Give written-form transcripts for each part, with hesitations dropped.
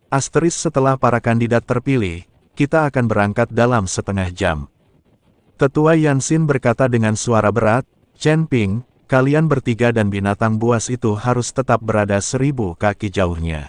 Setelah para kandidat terpilih, kita akan berangkat dalam setengah jam. Tetua Yanxin berkata dengan suara berat, Chen Ping, kalian bertiga dan binatang buas itu harus tetap berada 1000 kaki jauhnya.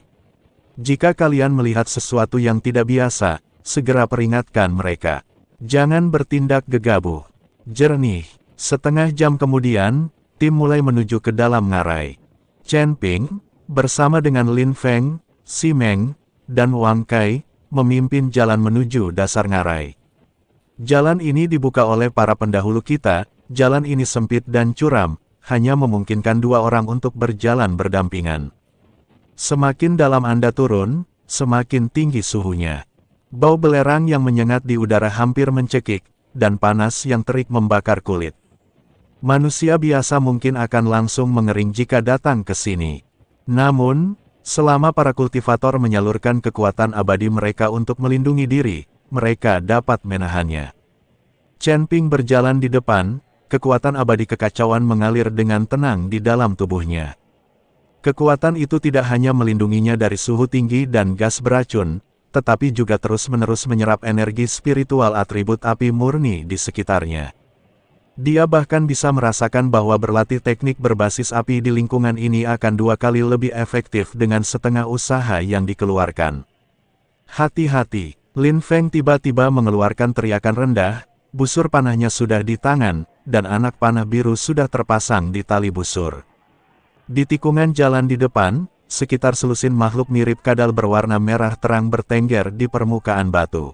Jika kalian melihat sesuatu yang tidak biasa, segera peringatkan mereka. Jangan bertindak gegabah. Jernih. Setengah jam kemudian, tim mulai menuju ke dalam ngarai. Chen Ping, bersama dengan Lin Feng, Si Meng, dan Wang Kai, memimpin jalan menuju dasar ngarai. Jalan ini dibuka oleh para pendahulu kita, jalan ini sempit dan curam, hanya memungkinkan 2 orang untuk berjalan berdampingan. Semakin dalam Anda turun, semakin tinggi suhunya. Bau belerang yang menyengat di udara hampir mencekik, dan panas yang terik membakar kulit. Manusia biasa mungkin akan langsung mengering jika datang ke sini. Namun, selama para kultivator menyalurkan kekuatan abadi mereka untuk melindungi diri, mereka dapat menahannya. Chen Ping berjalan di depan, kekuatan abadi kekacauan mengalir dengan tenang di dalam tubuhnya. Kekuatan itu tidak hanya melindunginya dari suhu tinggi dan gas beracun, tetapi juga terus-menerus menyerap energi spiritual atribut api murni di sekitarnya. Dia bahkan bisa merasakan bahwa berlatih teknik berbasis api di lingkungan ini akan 2 kali lebih efektif dengan setengah usaha yang dikeluarkan. Hati-hati, Lin Feng tiba-tiba mengeluarkan teriakan rendah, busur panahnya sudah di tangan, dan anak panah biru sudah terpasang di tali busur. Di tikungan jalan di depan, sekitar selusin makhluk mirip kadal berwarna merah terang bertengger di permukaan batu.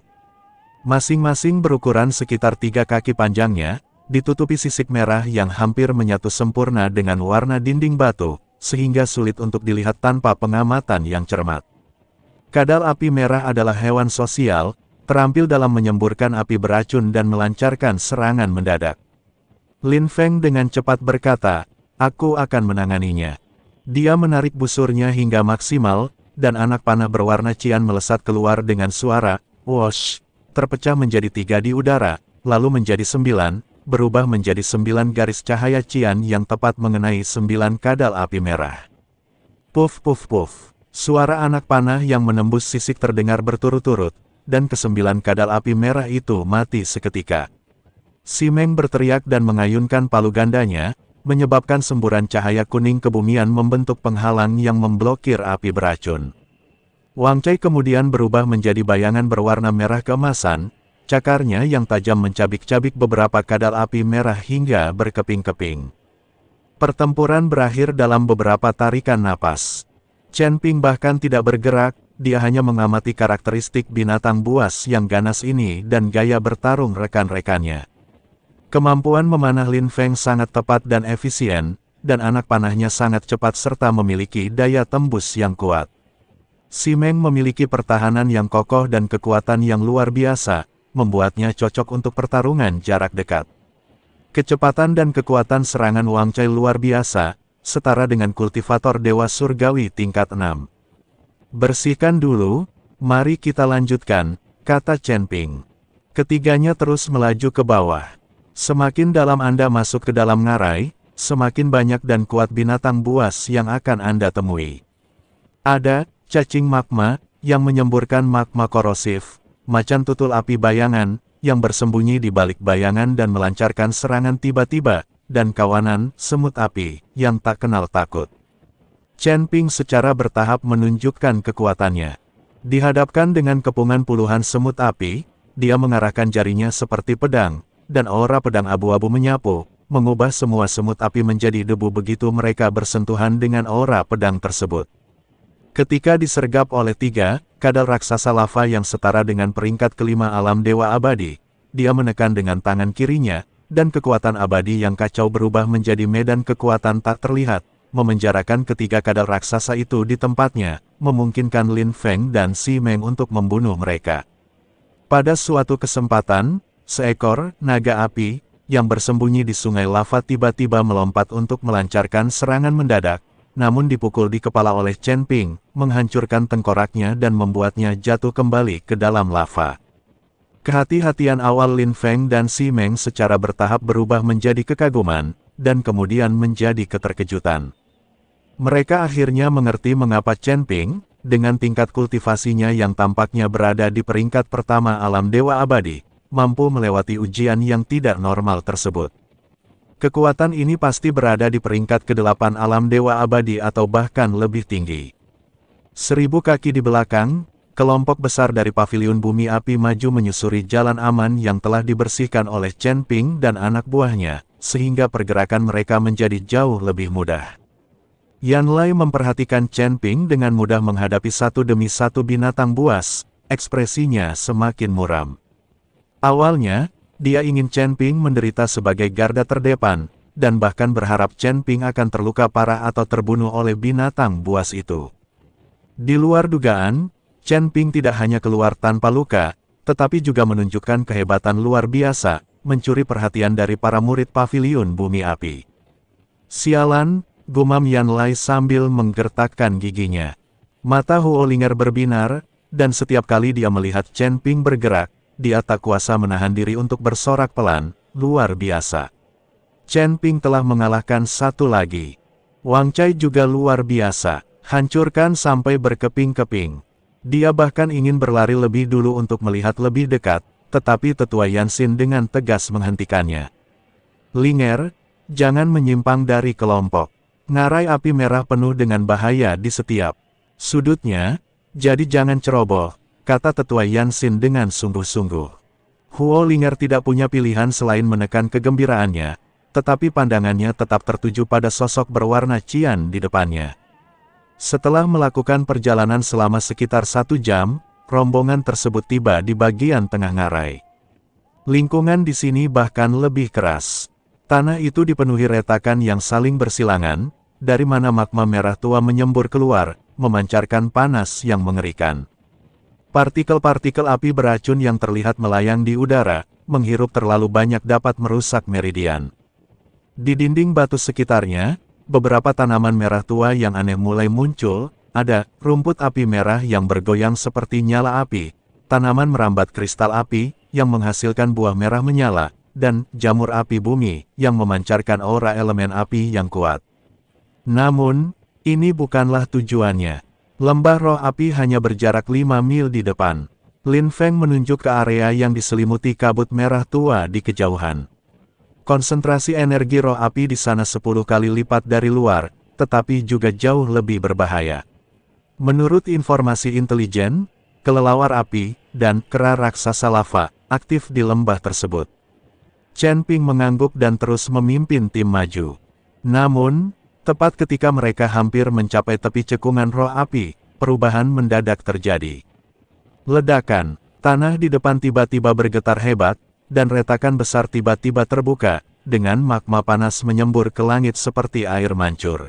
Masing-masing berukuran sekitar 3 kaki panjangnya, ditutupi sisik merah yang hampir menyatu sempurna dengan warna dinding batu, sehingga sulit untuk dilihat tanpa pengamatan yang cermat. Kadal api merah adalah hewan sosial, terampil dalam menyemburkan api beracun dan melancarkan serangan mendadak. Lin Feng dengan cepat berkata, aku akan menanganinya. Dia menarik busurnya hingga maksimal, dan anak panah berwarna cian melesat keluar dengan suara, whoosh, terpecah menjadi 3 di udara, lalu menjadi 9, berubah menjadi 9 garis cahaya cian yang tepat mengenai 9 kadal api merah. Puff puff puff, suara anak panah yang menembus sisik terdengar berturut-turut, dan ke-9 kadal api merah itu mati seketika. Si Meng berteriak dan mengayunkan palu gandanya, menyebabkan semburan cahaya kuning kebumian membentuk penghalang yang memblokir api beracun. Wang Kai kemudian berubah menjadi bayangan berwarna merah keemasan, cakarnya yang tajam mencabik-cabik beberapa kadal api merah hingga berkeping-keping. Pertempuran berakhir dalam beberapa tarikan napas. Chen Ping bahkan tidak bergerak, dia hanya mengamati karakteristik binatang buas yang ganas ini dan gaya bertarung rekan-rekannya. Kemampuan memanah Lin Feng sangat tepat dan efisien, dan anak panahnya sangat cepat serta memiliki daya tembus yang kuat. Si Meng memiliki pertahanan yang kokoh dan kekuatan yang luar biasa, membuatnya cocok untuk pertarungan jarak dekat. Kecepatan dan kekuatan serangan Wang Kai luar biasa, setara dengan kultivator Dewa Surgawi tingkat 6. Bersihkan dulu, mari kita lanjutkan, kata Chen Ping. Ketiganya terus melaju ke bawah. Semakin dalam Anda masuk ke dalam ngarai, semakin banyak dan kuat binatang buas yang akan Anda temui. Ada cacing magma yang menyemburkan magma korosif, macan tutul api bayangan yang bersembunyi di balik bayangan dan melancarkan serangan tiba-tiba, dan kawanan semut api yang tak kenal takut. Chen Ping secara bertahap menunjukkan kekuatannya. Dihadapkan dengan kepungan puluhan semut api, dia mengarahkan jarinya seperti pedang, dan aura pedang abu-abu menyapu, mengubah semua semut api menjadi debu begitu mereka bersentuhan dengan aura pedang tersebut. Ketika disergap oleh 3 kadal raksasa lava yang setara dengan peringkat kelima alam dewa abadi, dia menekan dengan tangan kirinya, dan kekuatan abadi yang kacau berubah menjadi medan kekuatan tak terlihat, memenjarakan ketiga kadal raksasa itu di tempatnya, memungkinkan Lin Feng dan Si Meng untuk membunuh mereka. Pada suatu kesempatan, seekor naga api yang bersembunyi di sungai lava tiba-tiba melompat untuk melancarkan serangan mendadak, namun dipukul di kepala oleh Chen Ping, menghancurkan tengkoraknya dan membuatnya jatuh kembali ke dalam lava. Kehati-hatian awal Lin Feng dan Si Meng secara bertahap berubah menjadi kekaguman, dan kemudian menjadi keterkejutan. Mereka akhirnya mengerti mengapa Chen Ping dengan tingkat kultivasinya yang tampaknya berada di peringkat pertama alam dewa abadi, mampu melewati ujian yang tidak normal tersebut. Kekuatan ini pasti berada di peringkat ke-8 alam dewa abadi atau bahkan lebih tinggi. 1000 kaki di belakang, kelompok besar dari Paviliun Bumi Api maju menyusuri jalan aman yang telah dibersihkan oleh Chen Ping dan anak buahnya, sehingga pergerakan mereka menjadi jauh lebih mudah. Yan Lai memperhatikan Chen Ping dengan mudah menghadapi satu demi satu binatang buas, ekspresinya semakin muram. Awalnya, dia ingin Chen Ping menderita sebagai garda terdepan, dan bahkan berharap Chen Ping akan terluka parah atau terbunuh oleh binatang buas itu. Di luar dugaan, Chen Ping tidak hanya keluar tanpa luka, tetapi juga menunjukkan kehebatan luar biasa, mencuri perhatian dari para murid Paviliun Bumi Api. Sialan, gumam Yan Lai sambil menggertakkan giginya. Mata Huolinger berbinar, dan setiap kali dia melihat Chen Ping bergerak, dia tak kuasa menahan diri untuk bersorak pelan, luar biasa. Chen Ping telah mengalahkan satu lagi. Wang Cai juga luar biasa, hancurkan sampai berkeping-keping. Dia bahkan ingin berlari lebih dulu untuk melihat lebih dekat, tetapi tetua Yansin dengan tegas menghentikannya. Linger, jangan menyimpang dari kelompok. Ngarai api merah penuh dengan bahaya di setiap sudutnya, jadi jangan ceroboh, kata tetua Yansin dengan sungguh-sungguh. Huolinger tidak punya pilihan selain menekan kegembiraannya, tetapi pandangannya tetap tertuju pada sosok berwarna cian di depannya. Setelah melakukan perjalanan selama sekitar 1 jam, rombongan tersebut tiba di bagian tengah ngarai. Lingkungan di sini bahkan lebih keras. Tanah itu dipenuhi retakan yang saling bersilangan, dari mana magma merah tua menyembur keluar, memancarkan panas yang mengerikan. Partikel-partikel api beracun yang terlihat melayang di udara, menghirup terlalu banyak dapat merusak meridian. Di dinding batu sekitarnya, beberapa tanaman merah tua yang aneh mulai muncul, ada rumput api merah yang bergoyang seperti nyala api, tanaman merambat kristal api, yang menghasilkan buah merah menyala, dan jamur api bumi, yang memancarkan aura elemen api yang kuat. Namun, ini bukanlah tujuannya. Lembah roh api hanya berjarak 5 mil di depan. Lin Feng menunjuk ke area yang diselimuti kabut merah tua di kejauhan. Konsentrasi energi roh api di sana 10 kali lipat dari luar, tetapi juga jauh lebih berbahaya. Menurut informasi intelijen, kelelawar api, dan kera raksasa lava, aktif di lembah tersebut. Chen Ping mengangguk dan terus memimpin tim maju. Namun, tepat ketika mereka hampir mencapai tepi cekungan roh api, perubahan mendadak terjadi. Ledakan, tanah di depan tiba-tiba bergetar hebat, dan retakan besar tiba-tiba terbuka, dengan magma panas menyembur ke langit seperti air mancur.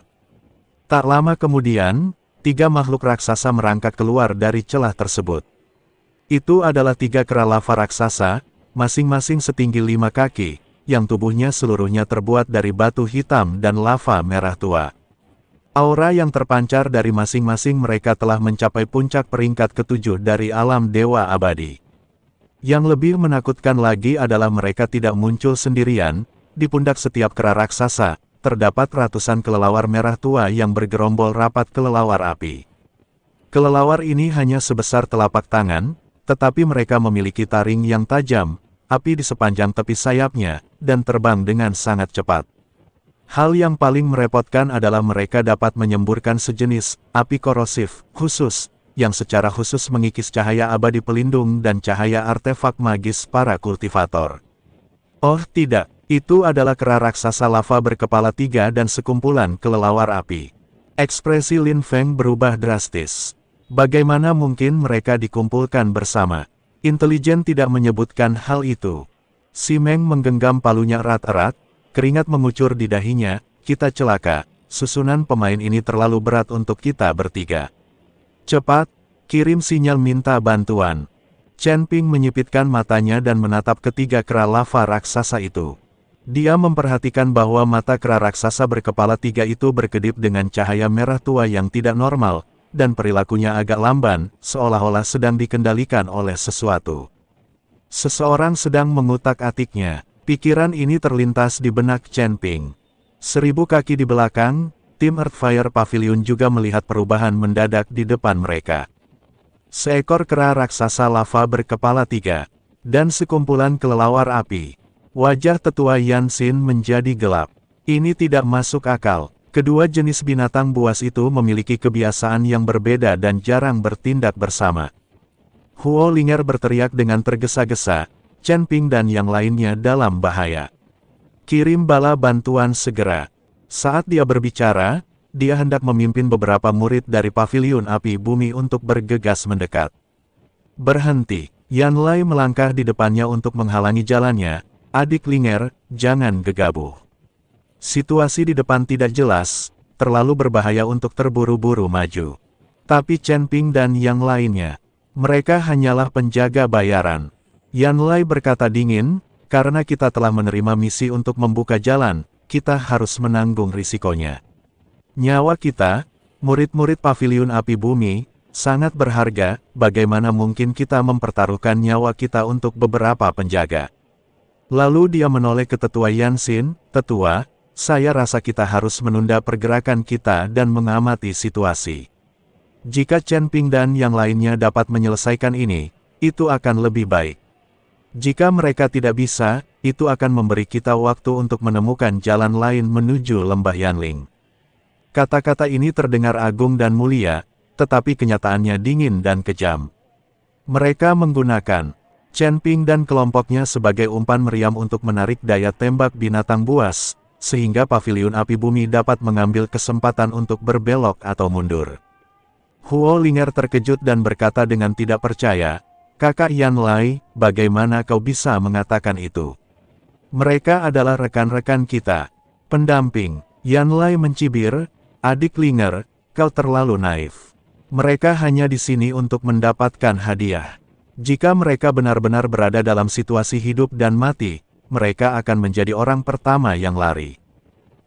Tak lama kemudian, 3 makhluk raksasa merangkak keluar dari celah tersebut. Itu adalah 3 kera lava raksasa, masing-masing setinggi 5 kaki, yang tubuhnya seluruhnya terbuat dari batu hitam dan lava merah tua. Aura yang terpancar dari masing-masing mereka telah mencapai puncak peringkat ke-7 dari alam dewa abadi. Yang lebih menakutkan lagi adalah mereka tidak muncul sendirian, di pundak setiap kera raksasa, terdapat ratusan kelelawar merah tua yang bergerombol rapat kelelawar api. Kelelawar ini hanya sebesar telapak tangan, tetapi mereka memiliki taring yang tajam, api di sepanjang tepi sayapnya, dan terbang dengan sangat cepat. Hal yang paling merepotkan adalah mereka dapat menyemburkan sejenis api korosif khusus, yang secara khusus mengikis cahaya abadi pelindung dan cahaya artefak magis para kultivator. Oh tidak, itu adalah kera raksasa lava berkepala 3 dan sekumpulan kelelawar api. Ekspresi Lin Feng berubah drastis. Bagaimana mungkin mereka dikumpulkan bersama? Intelijen tidak menyebutkan hal itu. Si Meng menggenggam palunya erat-erat, keringat mengucur di dahinya, kita celaka, susunan pemain ini terlalu berat untuk kita bertiga. Cepat, kirim sinyal minta bantuan. Chen Ping menyipitkan matanya dan menatap ketiga kera lava raksasa itu. Dia memperhatikan bahwa mata kera raksasa berkepala 3 itu berkedip dengan cahaya merah tua yang tidak normal, dan perilakunya agak lamban, seolah-olah sedang dikendalikan oleh sesuatu. Seseorang sedang mengutak-atiknya. Pikiran ini terlintas di benak Chen Ping. 1000 kaki di belakang, tim Earthfire Pavilion juga melihat perubahan mendadak di depan mereka. Seekor kera raksasa lava berkepala 3, dan sekumpulan kelelawar api. Wajah tetua Yansin menjadi gelap. Ini tidak masuk akal. Kedua jenis binatang buas itu memiliki kebiasaan yang berbeda dan jarang bertindak bersama. Huo Linger berteriak dengan tergesa-gesa, Chen Ping dan yang lainnya dalam bahaya. Kirim bala bantuan segera. Saat dia berbicara, dia hendak memimpin beberapa murid dari Paviliun Api Bumi untuk bergegas mendekat. Berhenti, Yan Lai melangkah di depannya untuk menghalangi jalannya. Adik Linger, jangan gegabah. Situasi di depan tidak jelas, terlalu berbahaya untuk terburu-buru maju. Tapi Chen Ping dan yang lainnya, mereka hanyalah penjaga bayaran. Yan Lai berkata dingin, karena kita telah menerima misi untuk membuka jalan, kita harus menanggung risikonya. Nyawa kita, murid-murid Paviliun Api Bumi, sangat berharga, bagaimana mungkin kita mempertaruhkan nyawa kita untuk beberapa penjaga. Lalu dia menoleh ke tetua Yansin, tetua, saya rasa kita harus menunda pergerakan kita dan mengamati situasi. Jika Chen Ping dan yang lainnya dapat menyelesaikan ini, itu akan lebih baik. Jika mereka tidak bisa, itu akan memberi kita waktu untuk menemukan jalan lain menuju lembah Yanling. Kata-kata ini terdengar agung dan mulia, tetapi kenyataannya dingin dan kejam. Mereka menggunakan Chen Ping dan kelompoknya sebagai umpan meriam untuk menarik daya tembak binatang buas, sehingga Paviliun Api Bumi dapat mengambil kesempatan untuk berbelok atau mundur. Huo Linger terkejut dan berkata dengan tidak percaya, Kakak Yan Lai, bagaimana kau bisa mengatakan itu? Mereka adalah rekan-rekan kita. Pendamping, Yan Lai mencibir, adik Linger, kau terlalu naif. Mereka hanya di sini untuk mendapatkan hadiah. Jika mereka benar-benar berada dalam situasi hidup dan mati, mereka akan menjadi orang pertama yang lari.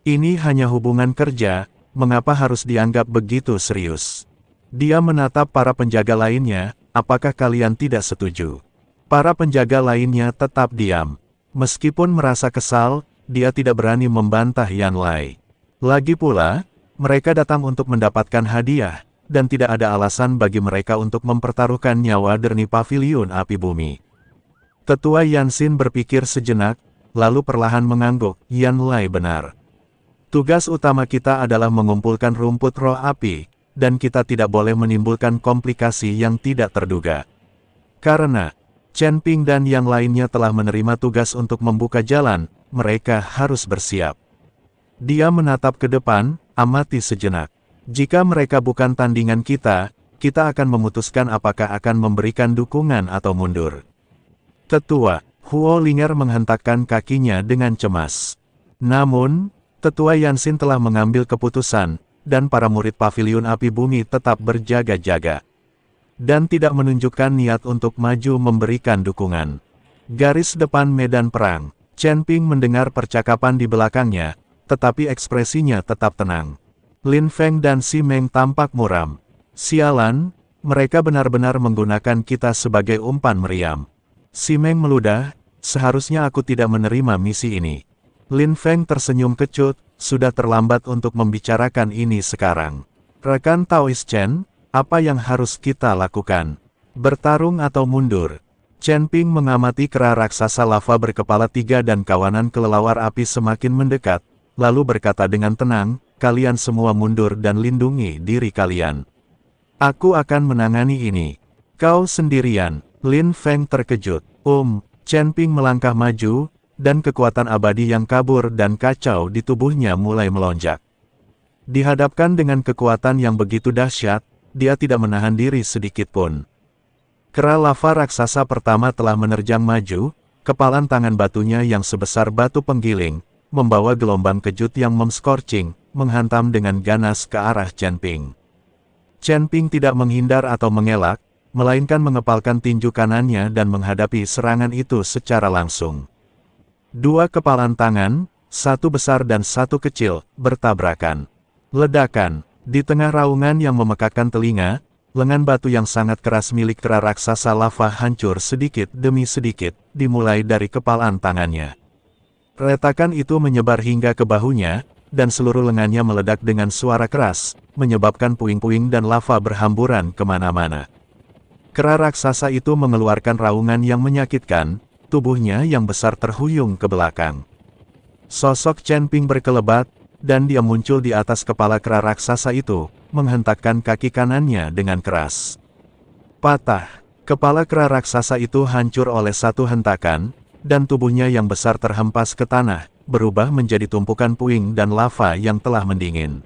Ini hanya hubungan kerja, mengapa harus dianggap begitu serius? Dia menatap para penjaga lainnya, apakah kalian tidak setuju? Para penjaga lainnya tetap diam. Meskipun merasa kesal, dia tidak berani membantah Yan Lai. Lagi pula, mereka datang untuk mendapatkan hadiah, dan tidak ada alasan bagi mereka untuk mempertaruhkan nyawa derni Paviliun Api Bumi. Tetua Yansin berpikir sejenak, lalu perlahan mengangguk, Yan Lai benar. Tugas utama kita adalah mengumpulkan rumput roh api, dan kita tidak boleh menimbulkan komplikasi yang tidak terduga. Karena Chen Ping dan yang lainnya telah menerima tugas untuk membuka jalan, mereka harus bersiap. Dia menatap ke depan, amati sejenak. Jika mereka bukan tandingan kita, kita akan memutuskan apakah akan memberikan dukungan atau mundur. Tetua, Huo Linger menghentakkan kakinya dengan cemas. Namun, Tetua Yansin telah mengambil keputusan, dan para murid Paviliun Api Bumi tetap berjaga-jaga. Dan tidak menunjukkan niat untuk maju memberikan dukungan. Garis depan medan perang, Chen Ping mendengar percakapan di belakangnya, tetapi ekspresinya tetap tenang. Lin Feng dan Si Meng tampak muram. Sialan, mereka benar-benar menggunakan kita sebagai umpan meriam. Si Meng meludah, seharusnya aku tidak menerima misi ini. Lin Feng tersenyum kecut, sudah terlambat untuk membicarakan ini sekarang. Rekan Taoist Chen, apa yang harus kita lakukan? Bertarung atau mundur? Chen Ping mengamati kera raksasa lava berkepala 3 dan kawanan kelelawar api semakin mendekat, lalu berkata dengan tenang, kalian semua mundur dan lindungi diri kalian. Aku akan menangani ini. Kau sendirian. Lin Feng terkejut. Chen Ping melangkah maju, dan kekuatan abadi yang kabur dan kacau di tubuhnya mulai melonjak. Dihadapkan dengan kekuatan yang begitu dahsyat, dia tidak menahan diri sedikit pun. Kera lava raksasa pertama telah menerjang maju, kepalan tangan batunya yang sebesar batu penggiling, membawa gelombang kejut yang mem-scorching, menghantam dengan ganas ke arah Chen Ping. Chen Ping tidak menghindar atau mengelak, melainkan mengepalkan tinju kanannya dan menghadapi serangan itu secara langsung. Dua kepalan tangan, satu besar dan satu kecil, bertabrakan. Ledakan, di tengah raungan yang memekakkan telinga, lengan batu yang sangat keras milik kera raksasa lava hancur sedikit demi sedikit, dimulai dari kepalan tangannya. Retakan itu menyebar hingga ke bahunya, dan seluruh lengannya meledak dengan suara keras, menyebabkan puing-puing dan lava berhamburan kemana-mana. Kera raksasa itu mengeluarkan raungan yang menyakitkan, tubuhnya yang besar terhuyung ke belakang. Sosok Chen Ping berkelebat, dan dia muncul di atas kepala kera raksasa itu, menghentakkan kaki kanannya dengan keras. Patah. Kepala kera raksasa itu hancur oleh satu hentakan, dan tubuhnya yang besar terhempas ke tanah, berubah menjadi tumpukan puing dan lava yang telah mendingin.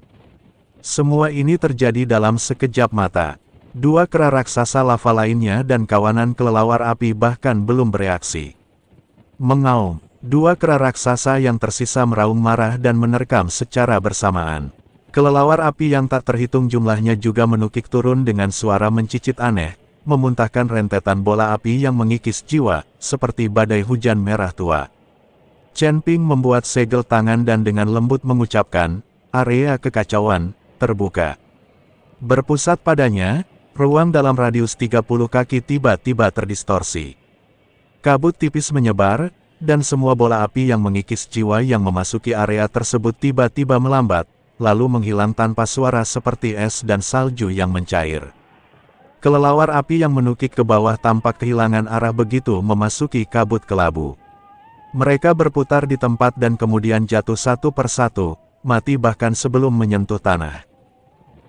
Semua ini terjadi dalam sekejap mata. Dua kera raksasa lava lainnya dan kawanan kelelawar api bahkan belum bereaksi. Mengaum, dua kera raksasa yang tersisa meraung marah dan menerkam secara bersamaan. Kelelawar api yang tak terhitung jumlahnya juga menukik turun dengan suara mencicit aneh, memuntahkan rentetan bola api yang mengikis jiwa, seperti badai hujan merah tua. Chen Ping membuat segel tangan dan dengan lembut mengucapkan, "Area kekacauan, terbuka." Berpusat padanya, ruang dalam radius 30 kaki tiba-tiba terdistorsi. Kabut tipis menyebar, dan semua bola api yang mengikis jiwa yang memasuki area tersebut tiba-tiba melambat, lalu menghilang tanpa suara seperti es dan salju yang mencair. Kelelawar api yang menukik ke bawah tampak kehilangan arah begitu memasuki kabut kelabu. Mereka berputar di tempat dan kemudian jatuh satu persatu, mati bahkan sebelum menyentuh tanah.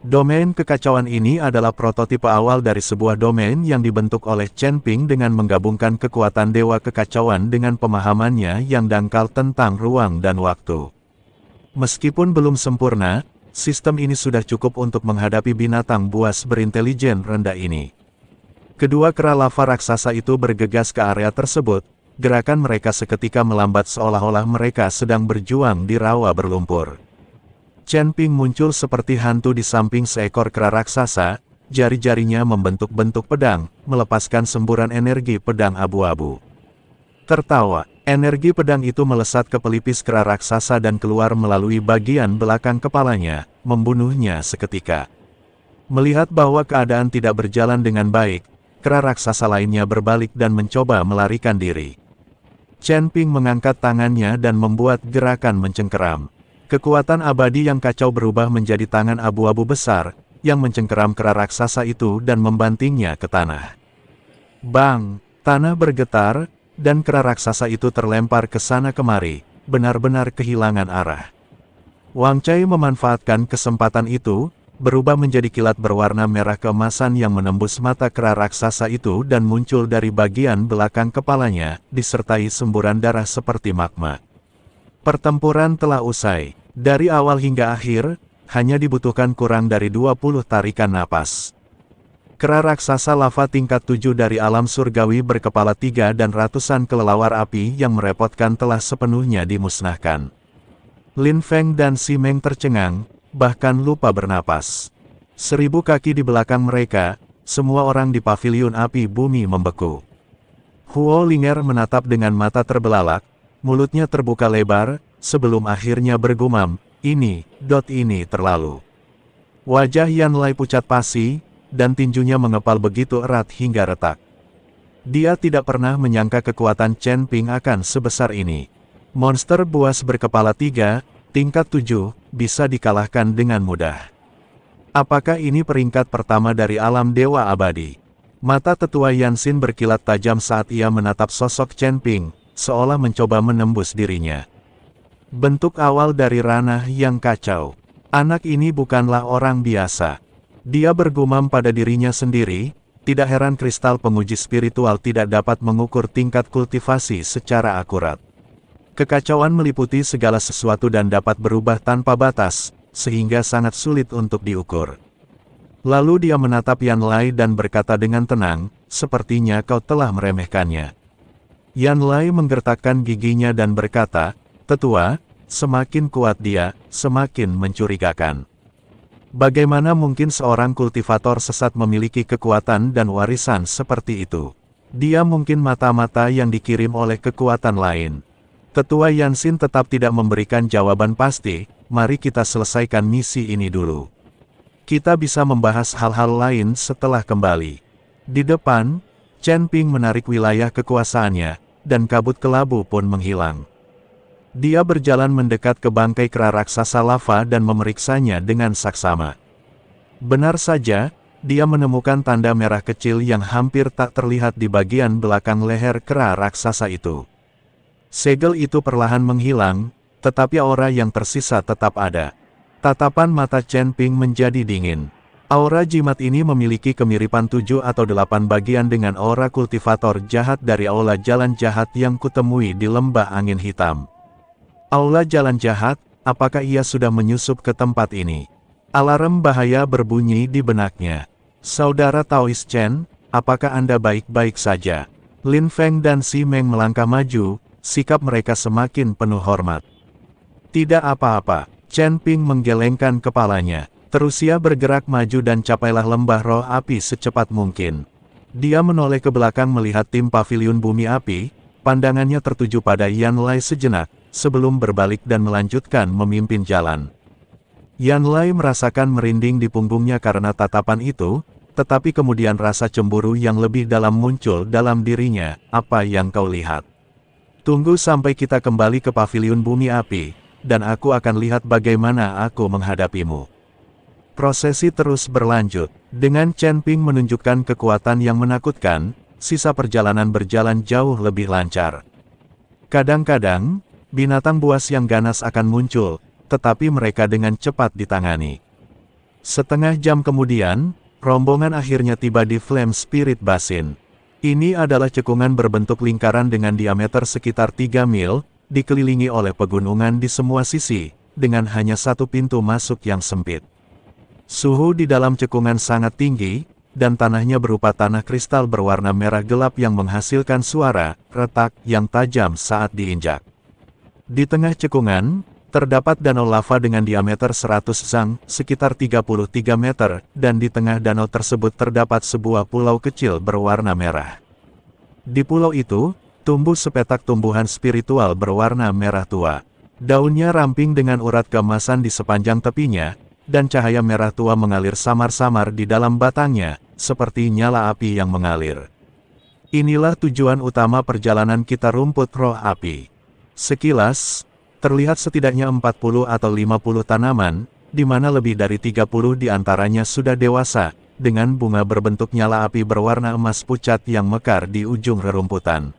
Domain kekacauan ini adalah prototipe awal dari sebuah domain yang dibentuk oleh Chen Ping dengan menggabungkan kekuatan dewa kekacauan dengan pemahamannya yang dangkal tentang ruang dan waktu. Meskipun belum sempurna, sistem ini sudah cukup untuk menghadapi binatang buas berintelijen rendah ini. Kedua kera lava raksasa itu bergegas ke area tersebut, gerakan mereka seketika melambat seolah-olah mereka sedang berjuang di rawa berlumpur. Chen Ping muncul seperti hantu di samping seekor kera raksasa, jari-jarinya membentuk-bentuk pedang, melepaskan semburan energi pedang abu-abu. Tertawa, energi pedang itu melesat ke pelipis kera raksasa dan keluar melalui bagian belakang kepalanya, membunuhnya seketika. Melihat bahwa keadaan tidak berjalan dengan baik, kera raksasa lainnya berbalik dan mencoba melarikan diri. Chen Ping mengangkat tangannya dan membuat gerakan mencengkeram. Kekuatan abadi yang kacau berubah menjadi tangan abu-abu besar, yang mencengkeram kera raksasa itu dan membantingnya ke tanah. Bang! Tanah bergetar, dan kera raksasa itu terlempar ke sana kemari, benar-benar kehilangan arah. Wang Cai memanfaatkan kesempatan itu, berubah menjadi kilat berwarna merah keemasan yang menembus mata kera raksasa itu dan muncul dari bagian belakang kepalanya, disertai semburan darah seperti magma. Pertempuran telah usai. Dari awal hingga akhir, hanya dibutuhkan kurang dari 20 tarikan napas. Kera raksasa lava tingkat 7 dari alam surgawi berkepala 3 dan ratusan kelelawar api yang merepotkan telah sepenuhnya dimusnahkan. Lin Feng dan Si Meng tercengang, bahkan lupa bernapas. 1000 kaki di belakang mereka, semua orang di paviliun api bumi membeku. Huo Linger menatap dengan mata terbelalak, mulutnya terbuka lebar, sebelum akhirnya bergumam, ini terlalu. Wajah Yan Lai pucat pasi, dan tinjunya mengepal begitu erat hingga retak. Dia tidak pernah menyangka kekuatan Chen Ping akan sebesar ini. Monster buas berkepala 3, tingkat 7, bisa dikalahkan dengan mudah. Apakah ini peringkat pertama dari alam dewa abadi? Mata tetua Yanxin berkilat tajam saat ia menatap sosok Chen Ping, seolah mencoba menembus dirinya. Bentuk awal dari ranah yang kacau. Anak ini bukanlah orang biasa. Dia bergumam pada dirinya sendiri, tidak heran kristal penguji spiritual tidak dapat mengukur tingkat kultivasi secara akurat. Kekacauan meliputi segala sesuatu dan dapat berubah tanpa batas, sehingga sangat sulit untuk diukur. Lalu dia menatap Yan Lai dan berkata dengan tenang, sepertinya kau telah meremehkannya. Yan Lai menggertakkan giginya dan berkata, Tetua, semakin kuat dia, semakin mencurigakan. Bagaimana mungkin seorang kultivator sesat memiliki kekuatan dan warisan seperti itu? Dia mungkin mata-mata yang dikirim oleh kekuatan lain. Tetua Yanxin tetap tidak memberikan jawaban pasti, mari kita selesaikan misi ini dulu. Kita bisa membahas hal-hal lain setelah kembali. Di depan, Chen Ping menarik wilayah kekuasaannya, dan kabut kelabu pun menghilang. Dia berjalan mendekat ke bangkai kera raksasa lava dan memeriksanya dengan saksama. Benar saja, dia menemukan tanda merah kecil yang hampir tak terlihat di bagian belakang leher kera raksasa itu. Segel itu perlahan menghilang, tetapi aura yang tersisa tetap ada. Tatapan mata Chen Ping menjadi dingin. Aura jimat ini memiliki kemiripan 7 atau 8 bagian dengan aura kultivator jahat dari aula jalan jahat yang kutemui di lembah angin hitam. Aula jalan jahat, apakah ia sudah menyusup ke tempat ini? Alarm bahaya berbunyi di benaknya. Saudara Taois Chen, apakah Anda baik-baik saja? Lin Feng dan Si Meng melangkah maju, sikap mereka semakin penuh hormat. Tidak apa-apa, Chen Ping menggelengkan kepalanya. Terus ia bergerak maju dan capailah lembah roh api secepat mungkin. Dia menoleh ke belakang melihat tim paviliun bumi api, pandangannya tertuju pada Yan Lai sejenak, sebelum berbalik dan melanjutkan memimpin jalan. Yan Lai merasakan merinding di punggungnya karena tatapan itu, tetapi kemudian rasa cemburu yang lebih dalam muncul dalam dirinya. Apa yang kau lihat? Tunggu sampai kita kembali ke paviliun bumi api, dan aku akan lihat bagaimana aku menghadapimu. Prosesi terus berlanjut. Dengan Chen Ping menunjukkan kekuatan yang menakutkan, sisa perjalanan berjalan jauh lebih lancar. Kadang-kadang, binatang buas yang ganas akan muncul, tetapi mereka dengan cepat ditangani. Setengah jam kemudian, rombongan akhirnya tiba di Flame Spirit Basin. Ini adalah cekungan berbentuk lingkaran dengan diameter sekitar 3 mil, dikelilingi oleh pegunungan di semua sisi, dengan hanya satu pintu masuk yang sempit. Suhu di dalam cekungan sangat tinggi, dan tanahnya berupa tanah kristal berwarna merah gelap yang menghasilkan suara retak yang tajam saat diinjak. Di tengah cekungan, terdapat danau lava dengan diameter 100 zang, sekitar 33 meter, dan di tengah danau tersebut terdapat sebuah pulau kecil berwarna merah. Di pulau itu, tumbuh sepetak tumbuhan spiritual berwarna merah tua. Daunnya ramping dengan urat keemasan di sepanjang tepinya, dan cahaya merah tua mengalir samar-samar di dalam batangnya, seperti nyala api yang mengalir. Inilah tujuan utama perjalanan kita rumput roh api. Sekilas, terlihat setidaknya 40 atau 50 tanaman, di mana lebih dari 30 di antaranya sudah dewasa, dengan bunga berbentuk nyala api berwarna emas pucat yang mekar di ujung rerumputan.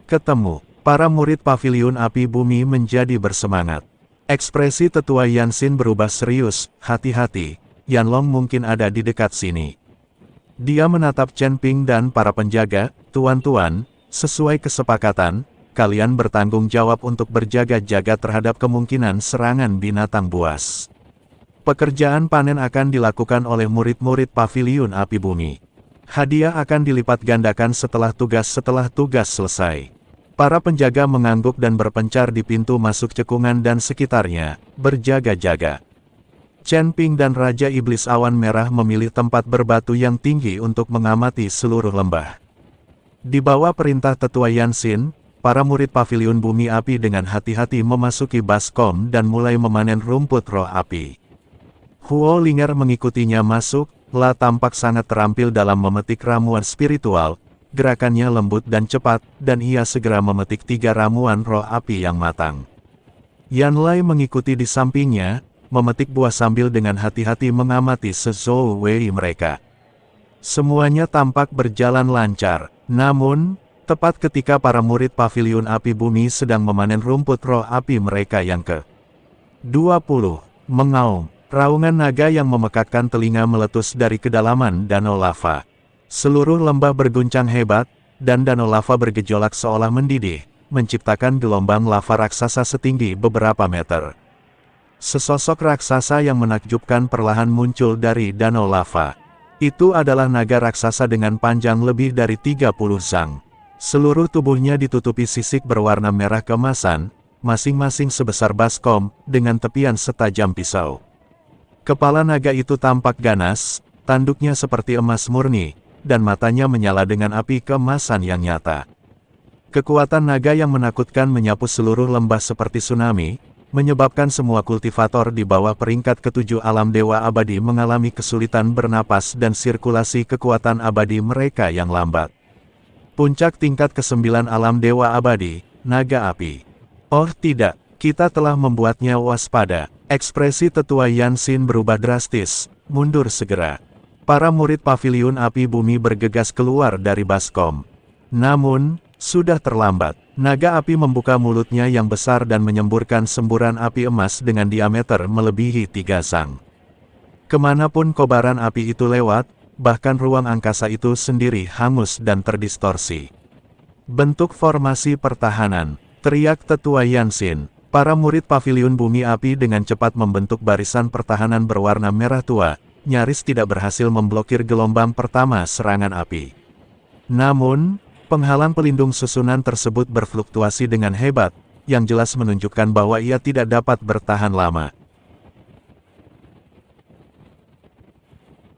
Ketemu, para murid paviliun api bumi menjadi bersemangat. Ekspresi tetua Yanxin berubah serius. Hati-hati, Yanlong mungkin ada di dekat sini. Dia menatap Chen Ping dan para penjaga. Tuan-tuan, sesuai kesepakatan, kalian bertanggung jawab untuk berjaga-jaga terhadap kemungkinan serangan binatang buas. Pekerjaan panen akan dilakukan oleh murid-murid paviliun api bumi. Hadiah akan dilipat gandakan setelah tugas selesai. Para penjaga mengangguk dan berpencar di pintu masuk cekungan dan sekitarnya, berjaga-jaga. Chen Ping dan Raja Iblis Awan Merah memilih tempat berbatu yang tinggi untuk mengamati seluruh lembah. Di bawah perintah tetua Yanxin, para murid paviliun bumi api dengan hati-hati memasuki baskom dan mulai memanen rumput roh api. Huo Linger mengikutinya masuk. La tampak sangat terampil dalam memetik ramuan spiritual. Gerakannya lembut dan cepat, dan ia segera memetik 3 ramuan roh api yang matang. Yan Lai mengikuti di sampingnya, memetik buah sambil dengan hati-hati mengamati Sezhou Wei mereka. Semuanya tampak berjalan lancar, namun, tepat ketika para murid paviliun api bumi sedang memanen rumput roh api mereka yang ke-20, mengaum, raungan naga yang memekakkan telinga meletus dari kedalaman danau lava. Seluruh lembah berguncang hebat, dan danau lava bergejolak seolah mendidih, menciptakan gelombang lava raksasa setinggi beberapa meter. Sesosok raksasa yang menakjubkan perlahan muncul dari danau lava. Itu adalah naga raksasa dengan panjang lebih dari 30 zang. Seluruh tubuhnya ditutupi sisik berwarna merah keemasan, masing-masing sebesar baskom, dengan tepian setajam pisau. Kepala naga itu tampak ganas, tanduknya seperti emas murni, dan matanya menyala dengan api keemasan yang nyata. Kekuatan naga yang menakutkan menyapu seluruh lembah seperti tsunami, menyebabkan semua kultivator di bawah peringkat ke-7 alam dewa abadi mengalami kesulitan bernapas dan sirkulasi kekuatan abadi mereka yang lambat. Puncak tingkat ke-9 alam dewa abadi, naga api. Oh tidak, kita telah membuatnya waspada. Ekspresi Tetua Yansin berubah drastis, mundur segera. Para murid Paviliun Api Bumi bergegas keluar dari baskom. Namun, sudah terlambat. Naga api membuka mulutnya yang besar dan menyemburkan semburan api emas dengan diameter melebihi 3 sang. Kemanapun kobaran api itu lewat, bahkan ruang angkasa itu sendiri hangus dan terdistorsi. Bentuk formasi pertahanan, teriak Tetua Yansin. Para murid Paviliun Bumi Api dengan cepat membentuk barisan pertahanan berwarna merah tua, nyaris tidak berhasil memblokir gelombang pertama serangan api. Namun, penghalang pelindung susunan tersebut berfluktuasi dengan hebat, yang jelas menunjukkan bahwa ia tidak dapat bertahan lama.